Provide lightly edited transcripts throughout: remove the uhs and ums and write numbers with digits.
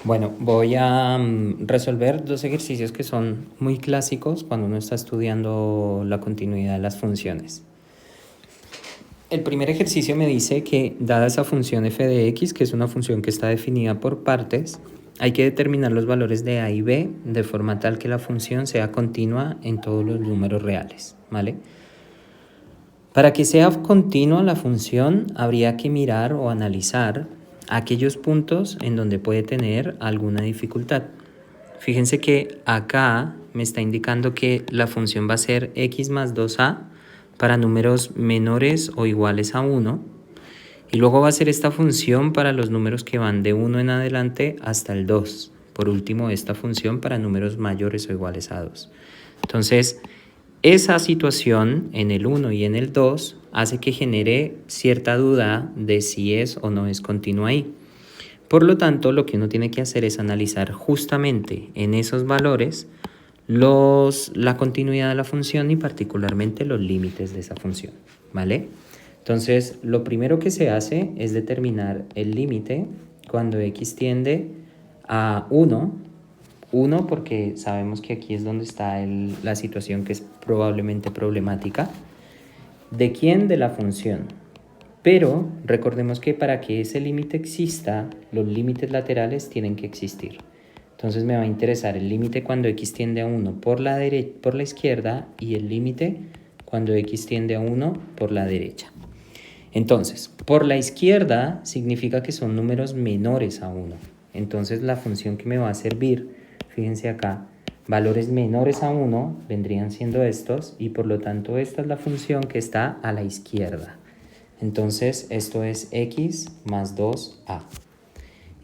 Bueno, voy a resolver dos ejercicios que son muy clásicos cuando uno está estudiando la continuidad de las funciones. El primer ejercicio me dice que, dada esa función f de x, que es una función que está definida por partes, hay que determinar los valores de a y b de forma tal que la función sea continua en todos los números reales, ¿vale? Para que sea continua la función, habría que mirar o analizar aquellos puntos en donde puede tener alguna dificultad. Fíjense que acá me está indicando que la función va a ser x más 2a para números menores o iguales a 1. Y luego va a ser esta función para los números que van de 1 en adelante hasta el 2. Por último, esta función para números mayores o iguales a 2. Entonces, esa situación en el 1 y en el 2 hace que genere cierta duda de si es o no es continua ahí. Por lo tanto, lo que uno tiene que hacer es analizar justamente en esos valores la continuidad de la función y particularmente los límites de esa función, ¿vale? Entonces, lo primero que se hace es determinar el límite cuando x tiende a 1. 1 porque sabemos que aquí es donde está la situación que es probablemente problemática. ¿De quién? De la función. Pero recordemos que para que ese límite exista, los límites laterales tienen que existir. Entonces me va a interesar el límite cuando x tiende a 1 por la izquierda y el límite cuando x tiende a 1 por la derecha. Entonces, por la izquierda significa que son números menores a 1. Entonces la función que me va a servir, fíjense acá, valores menores a 1 vendrían siendo estos y por lo tanto esta es la función que está a la izquierda. Entonces esto es x más 2a.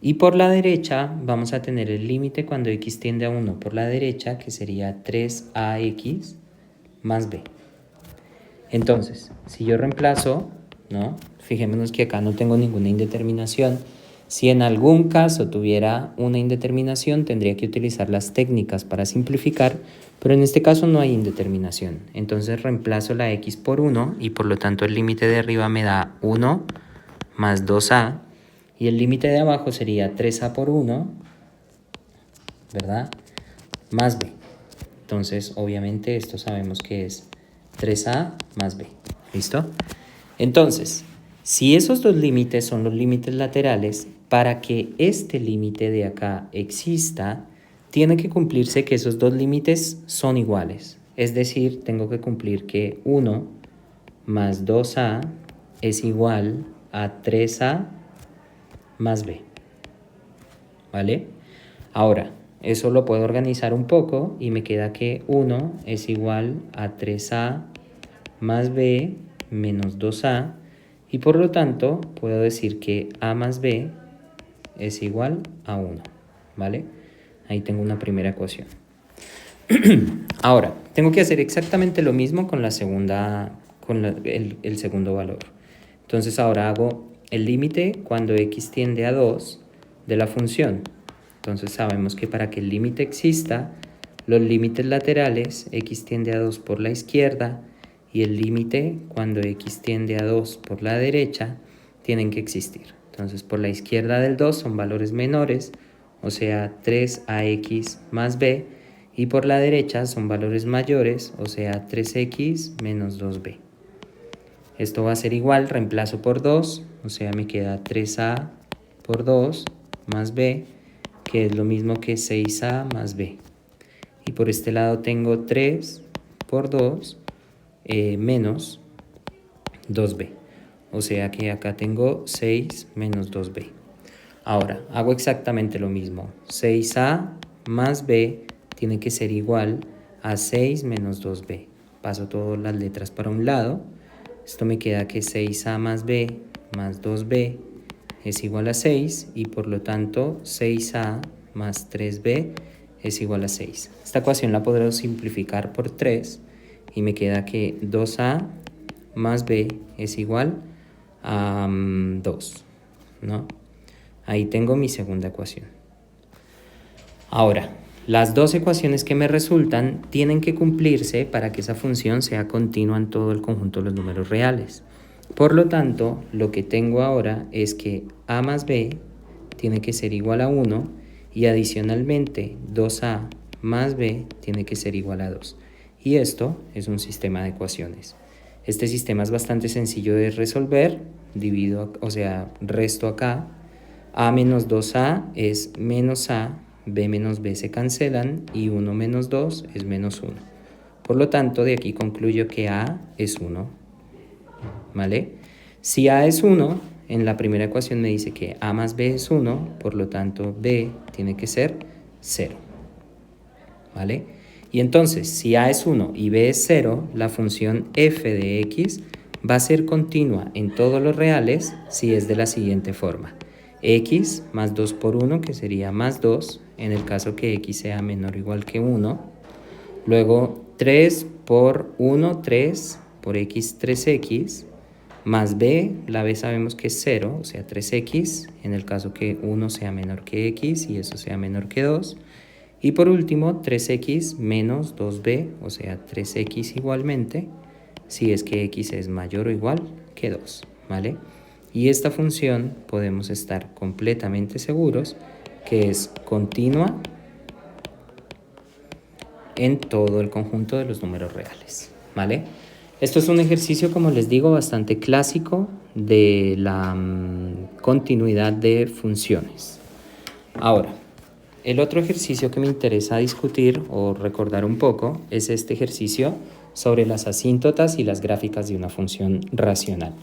Y por la derecha vamos a tener el límite cuando x tiende a 1 por la derecha, que sería 3ax más b. Entonces, si yo reemplazo, ¿no? Fijémonos que acá no tengo ninguna indeterminación. Si en algún caso tuviera una indeterminación, tendría que utilizar las técnicas para simplificar, pero en este caso no hay indeterminación. Entonces reemplazo la x por 1 y por lo tanto el límite de arriba me da 1 más 2a y el límite de abajo sería 3a por 1, ¿verdad? Más b. Entonces, obviamente, esto sabemos que es 3a más b. ¿Listo? Entonces, si esos dos límites son los límites laterales, para que este límite de acá exista, tiene que cumplirse que esos dos límites son iguales. Es decir, tengo que cumplir que 1 más 2a es igual a 3a más b. ¿Vale? Ahora, eso lo puedo organizar un poco y me queda que 1 es igual a 3a más b menos 2a y por lo tanto puedo decir que a más b es igual a 1, ¿vale? Ahí tengo una primera ecuación. Ahora, tengo que hacer exactamente lo mismo con la segunda, el segundo valor. Entonces ahora hago el límite cuando x tiende a 2 de la función. Entonces sabemos que para que el límite exista, los límites laterales, x tiende a 2 por la izquierda y el límite cuando x tiende a 2 por la derecha, tienen que existir. Entonces por la izquierda del 2 son valores menores, o sea 3ax más b, y por la derecha son valores mayores, o sea 3x menos 2b. Esto va a ser igual, reemplazo por 2, o sea me queda 3a por 2 más b, que es lo mismo que 6a más b. Y por este lado tengo 3 por 2 menos 2b. O sea que acá tengo 6 menos 2b. Ahora, hago exactamente lo mismo. 6a más b tiene que ser igual a 6 menos 2b. Paso todas las letras para un lado. Esto me queda que 6a más b más 2b es igual a 6 y por lo tanto 6a más 3b es igual a 6. Esta ecuación la podré simplificar por 3 y me queda que 2a más b es igual a 2, ¿no? Ahí tengo mi segunda ecuación. Ahora, las dos ecuaciones que me resultan tienen que cumplirse para que esa función sea continua en todo el conjunto de los números reales. Por lo tanto, lo que tengo ahora es que a más b tiene que ser igual a 1 y adicionalmente 2a más b tiene que ser igual a 2. Y esto es un sistema de ecuaciones. Este sistema es bastante sencillo de resolver, resto acá, a menos 2a es menos a, b menos b se cancelan y 1 menos 2 es menos 1. Por lo tanto, de aquí concluyo que a es 1, ¿vale? Si a es 1, en la primera ecuación me dice que a más b es 1, por lo tanto b tiene que ser 0, ¿vale? Y entonces, si a es 1 y b es 0, la función f de x va a ser continua en todos los reales si es de la siguiente forma. X más 2 por 1, que sería más 2, en el caso que x sea menor o igual que 1. Luego 3 por 1, 3 por x, 3x, más b, la b sabemos que es 0, o sea 3x, en el caso que 1 sea menor que x y eso sea menor que 2. Y por último, 3x menos 2b, o sea 3x igualmente, si es que x es mayor o igual que 2, ¿vale? Y esta función podemos estar completamente seguros que es continua en todo el conjunto de los números reales, ¿vale? Esto es un ejercicio, como les digo, bastante clásico de la continuidad de funciones. Ahora, el otro ejercicio que me interesa discutir o recordar un poco es este ejercicio sobre las asíntotas y las gráficas de una función racional.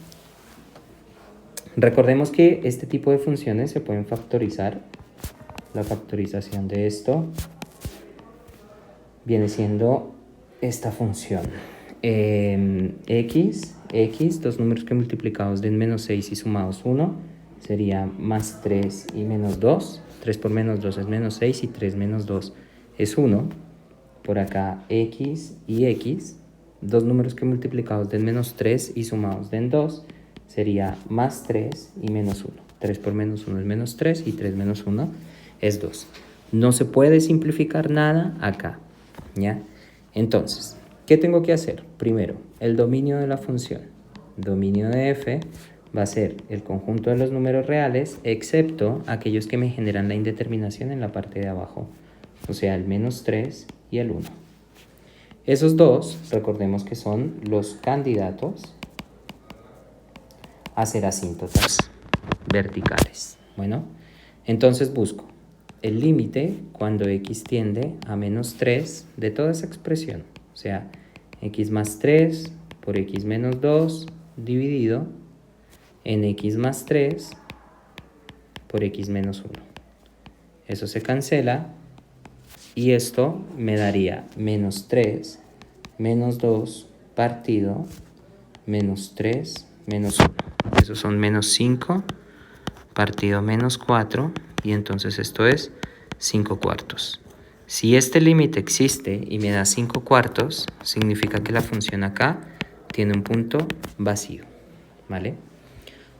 Recordemos que este tipo de funciones se pueden factorizar. La factorización de esto viene siendo esta función. X, dos números que multiplicados den menos 6 y sumados 1, sería más 3 y menos 2. 3 por menos 2 es menos 6 y 3 menos 2 es 1. Por acá x y x, dos números que multiplicados den menos 3 y sumados den 2, sería más 3 y menos 1. 3 por menos 1 es menos 3 y 3 menos 1 es 2. No se puede simplificar nada acá, ¿ya? Entonces, ¿qué tengo que hacer? Primero, el dominio de la función. Dominio de f va a ser el conjunto de los números reales, excepto aquellos que me generan la indeterminación en la parte de abajo, o sea, el menos 3 y el 1. Esos dos, recordemos que son los candidatos a ser asíntotas verticales. Bueno, entonces busco el límite cuando x tiende a menos 3 de toda esa expresión. O sea, x más 3 por x menos 2 dividido en x más 3 por x menos 1. Eso se cancela y esto me daría menos 3 menos 2 partido menos 3 menos 1. Esos son menos 5 partido menos 4 y entonces esto es 5 cuartos. Si este límite existe y me da 5 cuartos, significa que la función acá tiene un punto vacío, ¿vale?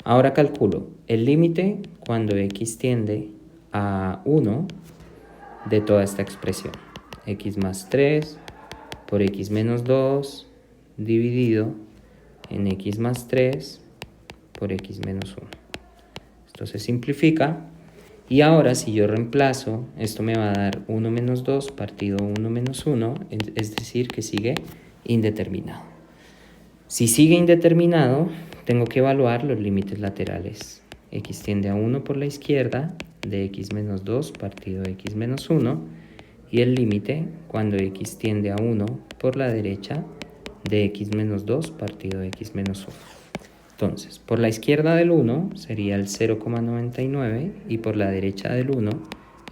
Ahora calculo el límite cuando x tiende a 1 de toda esta expresión. X más 3 por x menos 2 dividido en x más 3 por x menos 1. Esto se simplifica. Y ahora si yo reemplazo, esto me va a dar 1 menos 2 partido 1 menos 1, es decir, que sigue indeterminado. Si sigue indeterminado, tengo que evaluar los límites laterales. X tiende a 1 por la izquierda, de x menos 2 partido x menos 1, y el límite cuando x tiende a 1 por la derecha, de x menos 2 partido x menos 1. Entonces, por la izquierda del 1 sería el 0,99 y por la derecha del 1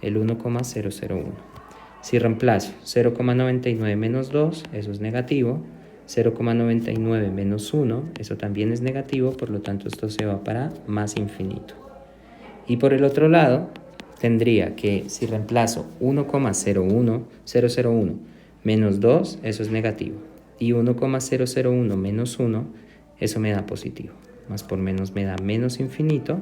el 1,001. Si reemplazo 0,99 menos 2, eso es negativo. 0,99 menos 1, eso también es negativo, por lo tanto esto se va para más infinito. Y por el otro lado, tendría que, si reemplazo 1,001 menos 2, eso es negativo. Y 1,001 menos 1, eso me da positivo. Más por menos me da menos infinito.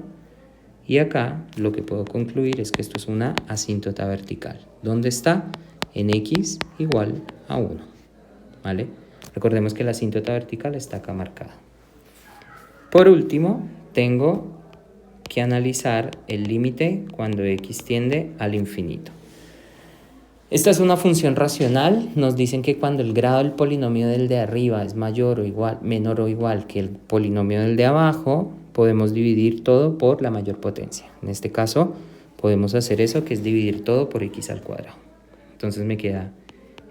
Y acá lo que puedo concluir es que esto es una asíntota vertical. ¿Dónde está? En x igual a 1. ¿Vale? Recordemos que la asíntota vertical está acá marcada. Por último, tengo que analizar el límite cuando x tiende al infinito. Esta es una función racional. Nos dicen que cuando el grado del polinomio del de arriba es menor o igual que el polinomio del de abajo, podemos dividir todo por la mayor potencia. En este caso, podemos hacer eso, que es dividir todo por x al cuadrado. Entonces me queda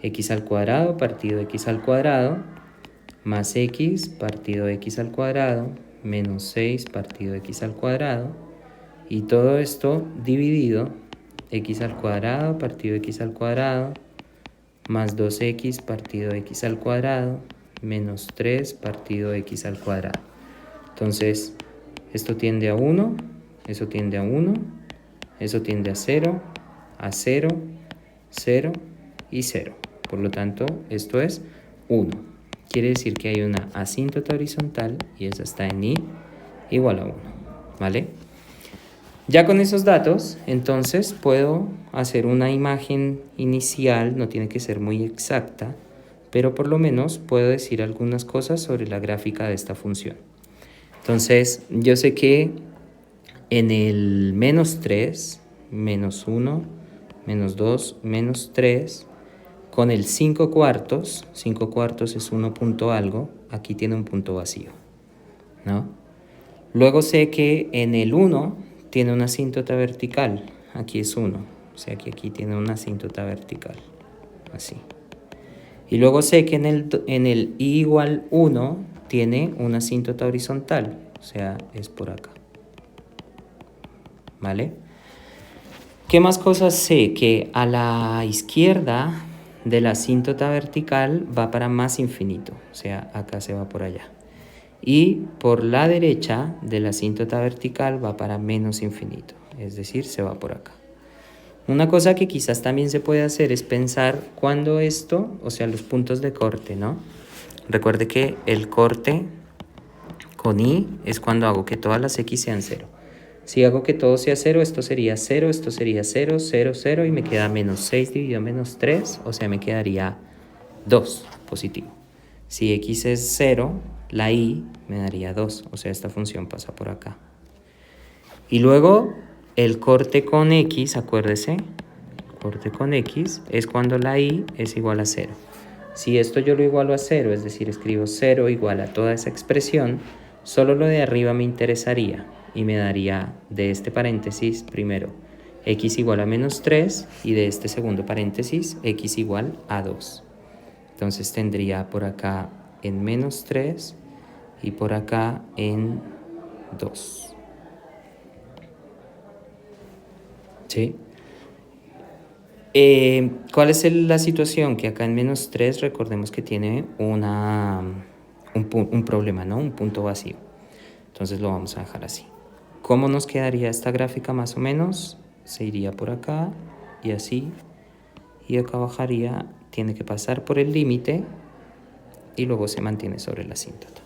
x al cuadrado partido x al cuadrado más x partido x al cuadrado menos 6 partido x al cuadrado, y todo esto dividido x al cuadrado partido x al cuadrado más 2x partido x al cuadrado menos 3 partido x al cuadrado. Entonces esto tiende a 1, eso tiende a 1, eso tiende a 0, 0 y 0. Por lo tanto, esto es 1. Quiere decir que hay una asíntota horizontal y esa está en i igual a 1. ¿Vale? Ya con esos datos, entonces puedo hacer una imagen inicial, no tiene que ser muy exacta, pero por lo menos puedo decir algunas cosas sobre la gráfica de esta función. Entonces, yo sé que en el menos 3, menos 1, menos 2, menos 3, con el 5 cuartos es 1 punto algo, aquí tiene un punto vacío, ¿no? Luego sé que en el 1 tiene una asíntota vertical, aquí es 1, o sea que aquí tiene una asíntota vertical, así. Y luego sé que en el i igual 1 tiene una asíntota horizontal, o sea, es por acá. ¿Vale? ¿Qué más cosas sé? Que a la izquierda de la asíntota vertical va para más infinito, o sea, acá se va por allá. Y por la derecha de la asíntota vertical va para menos infinito, es decir, se va por acá. Una cosa que quizás también se puede hacer es pensar cuándo esto, o sea, los puntos de corte, ¿no? Recuerde que el corte con i es cuando hago que todas las x sean 0. Si hago que todo sea 0, esto sería 0, esto sería 0, 0, 0 y me queda menos 6 dividido menos 3, o sea, me quedaría 2 positivo. Si x es 0, la i me daría 2, o sea, esta función pasa por acá. Y luego el corte con x, acuérdese, corte con x es cuando la i es igual a 0. Si esto yo lo igualo a 0, es decir, escribo 0 igual a toda esa expresión, solo lo de arriba me interesaría y me daría de este paréntesis primero x igual a menos 3 y de este segundo paréntesis x igual a 2. Entonces tendría por acá en menos 3 y por acá en 2. ¿Sí? ¿Cuál es la situación? Que acá en menos 3 recordemos que tiene un problema, ¿no? Un punto vacío. Entonces lo vamos a dejar así. ¿Cómo nos quedaría esta gráfica más o menos? Se iría por acá y así. Y acá bajaría, tiene que pasar por el límite y luego se mantiene sobre la asíntota.